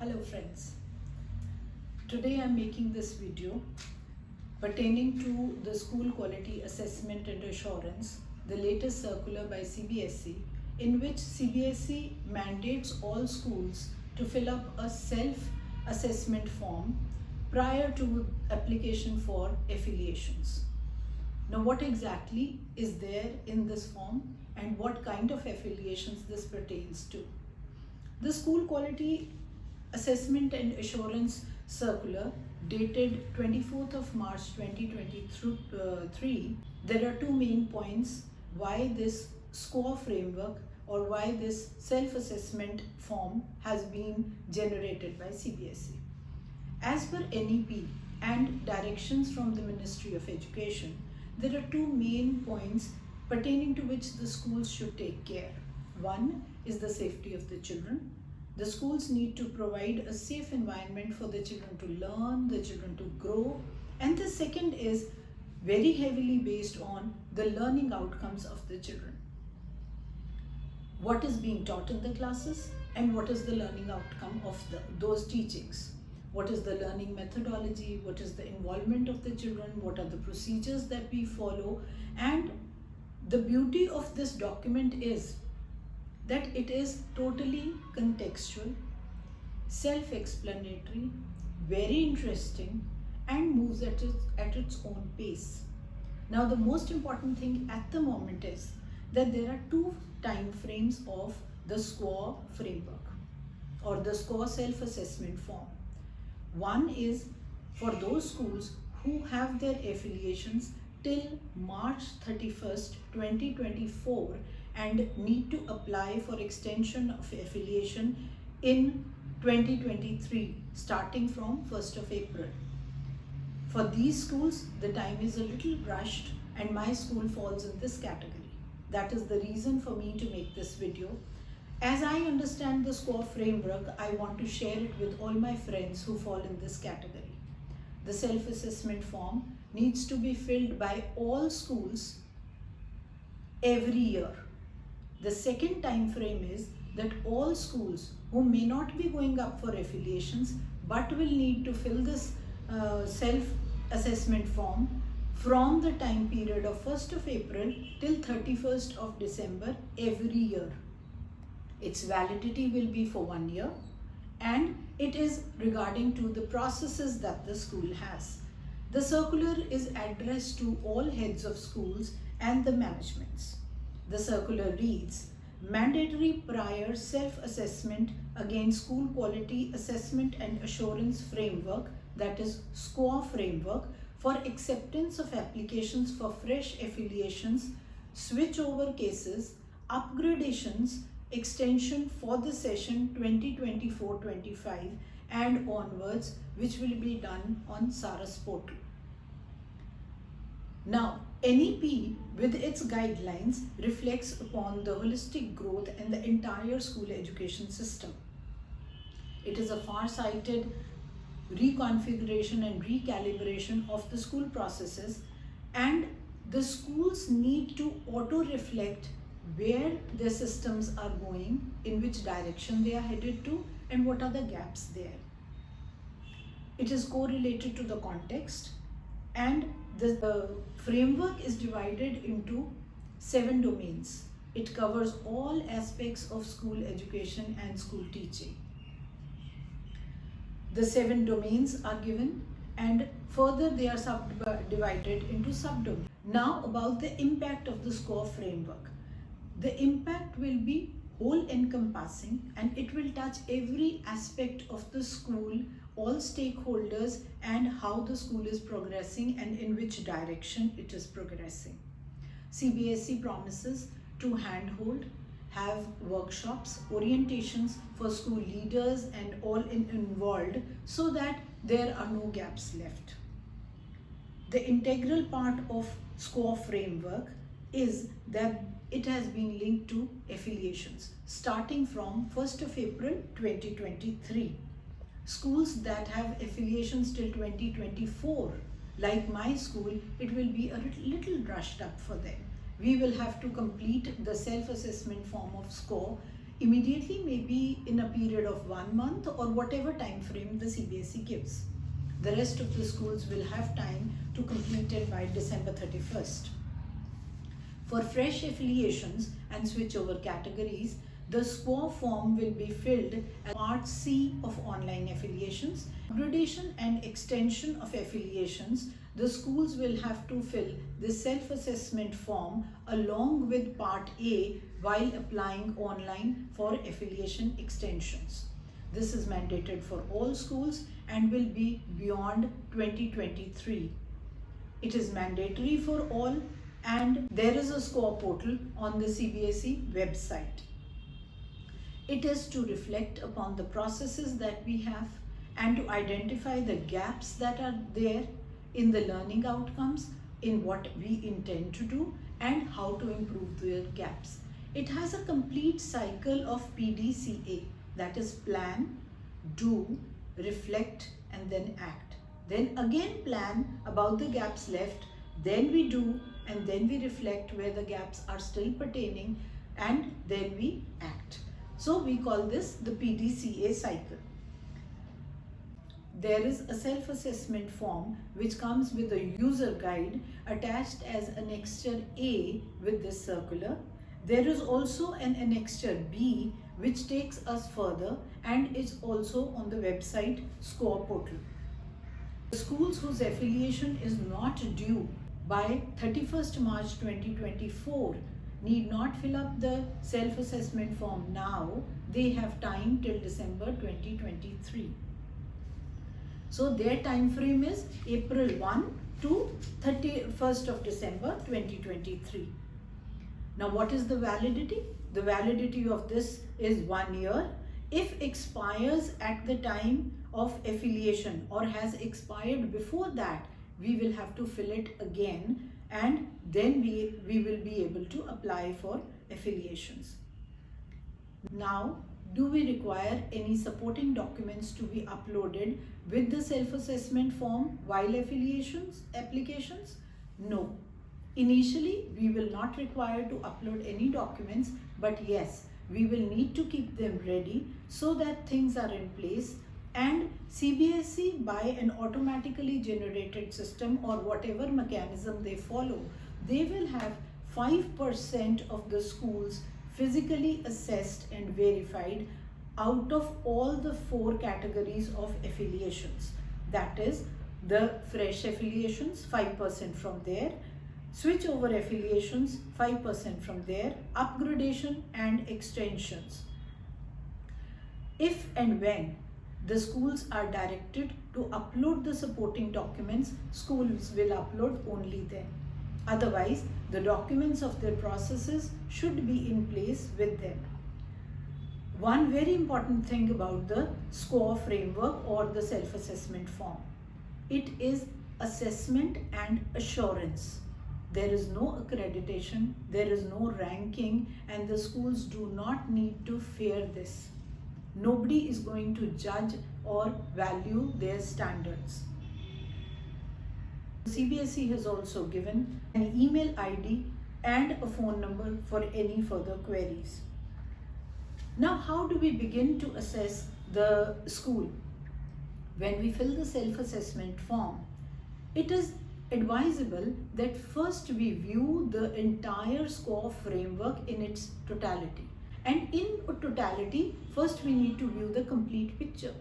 Hello friends, today I am making this video pertaining to the School Quality Assessment and Assurance, the latest circular by CBSE, in which CBSE mandates all schools to fill up a self-assessment form prior to application for affiliations. Now what exactly is there in this form and what kind of affiliations this pertains to? The School Quality Assessment and Assurance Circular dated 24th of March 2023, there are two main points why this SQAA framework or why this self-assessment form has been generated by CBSE. As per NEP and directions from the Ministry of Education, there are two main points pertaining to which the schools should take care. One is the safety of the children. The schools need to provide a safe environment for the children to learn, the children to grow. And the second is very heavily based on the learning outcomes of the children. What is being taught in the classes and what is the learning outcome of those teachings? What is the learning methodology? What is the involvement of the children? What are the procedures that we follow? And the beauty of this document is that it is totally contextual, self-explanatory, very interesting, and moves at its own pace. Now the most important thing at the moment is that there are two time frames of the SQAA framework or the SQAA self-assessment form. One is for those schools who have their affiliations till March 31st, 2024 and need to apply for extension of affiliation in 2023 starting from 1st of April. For these schools, the time is a little rushed and my school falls in this category. That is the reason for me to make this video. As I understand the SQAA framework, I want to share it with all my friends who fall in this category. The self-assessment form needs to be filled by all schools every year. The second time frame is that all schools who may not be going up for affiliations but will need to fill this self-assessment form from the time period of 1st of April till 31st of December every year. Its validity will be for 1 year and it is regarding to the processes that the school has. The circular is addressed to all heads of schools and the managements. The circular reads, mandatory prior self-assessment against School Quality Assessment and Assurance Framework, that is SQAA framework, for acceptance of applications for fresh affiliations, switchover cases, upgradations, extension for the session 2024-25 and onwards, which will be done on SARAS Portal. Now, NEP with its guidelines reflects upon the holistic growth in the entire school education system. It is a far-sighted reconfiguration and recalibration of the school processes, and the schools need to auto-reflect where their systems are going, in which direction they are headed to, and what are the gaps there. It is correlated to the context, and the framework is divided into 7 domains. It covers all aspects of school education and school teaching. The 7 domains are given and further they are subdivided into subdomains. Now about the impact of the SQAA framework. The impact will be whole encompassing and it will touch every aspect of the school, all stakeholders, and how the school is progressing and in which direction it is progressing. CBSE promises to handhold, have workshops, orientations for school leaders and all involved so that there are no gaps left. The integral part of SQAA framework is that it has been linked to affiliations starting from 1st of April 2023. Schools that have affiliations till 2024, like my school, it will be a little rushed up for them. We will have to complete the self-assessment form of SQAA immediately, maybe in a period of 1 month or whatever time frame the CBSE gives. The rest of the schools will have time to complete it by December 31st. For fresh affiliations and switchover categories, the SQAA form will be filled as Part C of online affiliations. Upgradation and extension of affiliations, the schools will have to fill the self-assessment form along with Part A while applying online for affiliation extensions. This is mandated for all schools and will be beyond 2023. It is mandatory for all, and there is a SQAA portal on the CBSE website. It is to reflect upon the processes that we have and to identify the gaps that are there in the learning outcomes, in what we intend to do, and how to improve the gaps. It has a complete cycle of PDCA, that is plan, do, reflect, and then act. Then again plan about the gaps left, then we do, and then we reflect where the gaps are still pertaining, and then we act. So we call this the PDCA cycle. There is a self-assessment form which comes with a user guide attached as Annexure A with this circular. There is also an Annexure B which takes us further and is also on the website SQAA Portal. The schools whose affiliation is not due by 31st March 2024 need not fill up the self-assessment form now. They have time till December 2023. So their time frame is April 1 to 31st of December 2023. Now what is the validity? The validity of this is 1 year. If expires at the time of affiliation or has expired before that, we will have to fill it again, and then we will be able to apply for affiliations. Now, do we require any supporting documents to be uploaded with the self-assessment form while applications? No. Initially, we will not require to upload any documents, but yes, we will need to keep them ready so that things are in place, and CBSE, by an automatically generated system or whatever mechanism they follow, they will have 5% of the schools physically assessed and verified out of all the 4 categories of affiliations. That is the fresh affiliations, 5% from there, switchover affiliations, 5% from there, upgradation and extensions. If and when the schools are directed to upload the supporting documents, schools will upload only then. Otherwise, the documents of their processes should be in place with them. One very important thing about the SQAA framework or the self-assessment form, it is assessment and assurance. There is no accreditation, there is no ranking, and the schools do not need to fear this. Nobody is going to judge or value their standards. CBSE has also given an email ID and a phone number for any further queries. Now, how do we begin to assess the school? When we fill the self-assessment form, it is advisable that first we view the entire SQAA framework in its totality. And in totality, first we need to view the complete picture.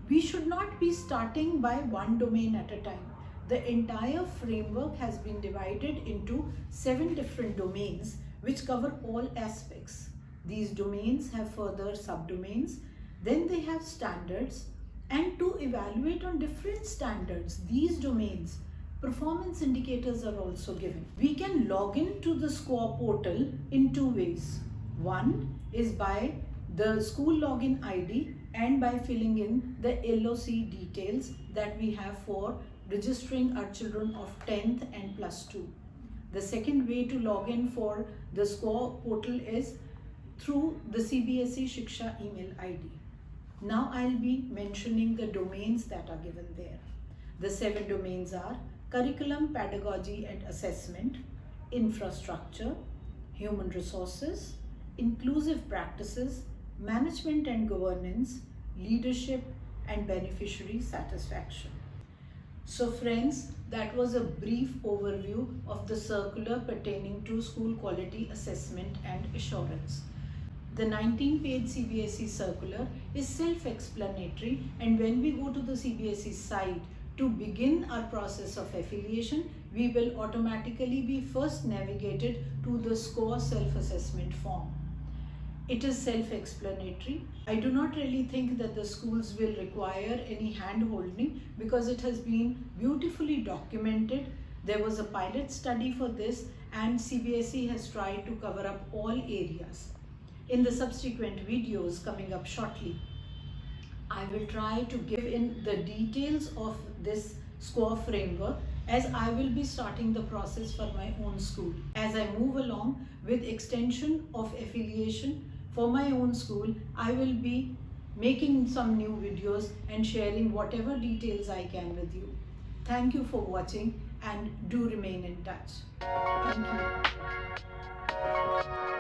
We should not be starting by one domain at a time. The entire framework has been divided into 7 different domains which cover all aspects. These domains have further subdomains, then they have standards, and to evaluate on different standards, these domains, performance indicators are also given. We can log in to the SQAA portal in 2 ways. One is by the school login ID and by filling in the LOC details that we have for registering our children of 10th and +2. The second way to log in for the SQAA portal is through the CBSE Shiksha email ID. Now I'll be mentioning the domains that are given there. The 7 domains are curriculum, pedagogy and assessment, infrastructure, human resources, inclusive practices, management and governance, leadership, and beneficiary satisfaction. So friends, that was a brief overview of the circular pertaining to school quality assessment and assurance. The 19-page CBSE circular is self-explanatory, and when we go to the CBSE site to begin our process of affiliation, we will automatically be first navigated to the SQAA self-assessment form. It is self-explanatory. I do not really think that the schools will require any hand-holding because it has been beautifully documented. There was a pilot study for this, and CBSE has tried to cover up all areas. In the subsequent videos coming up shortly, I will try to give in the details of this SQAA framework, as I will be starting the process for my own school. As I move along with extension of affiliation for my own school, I will be making some new videos and sharing whatever details I can with you. Thank you for watching, and do remain in touch. Thank you.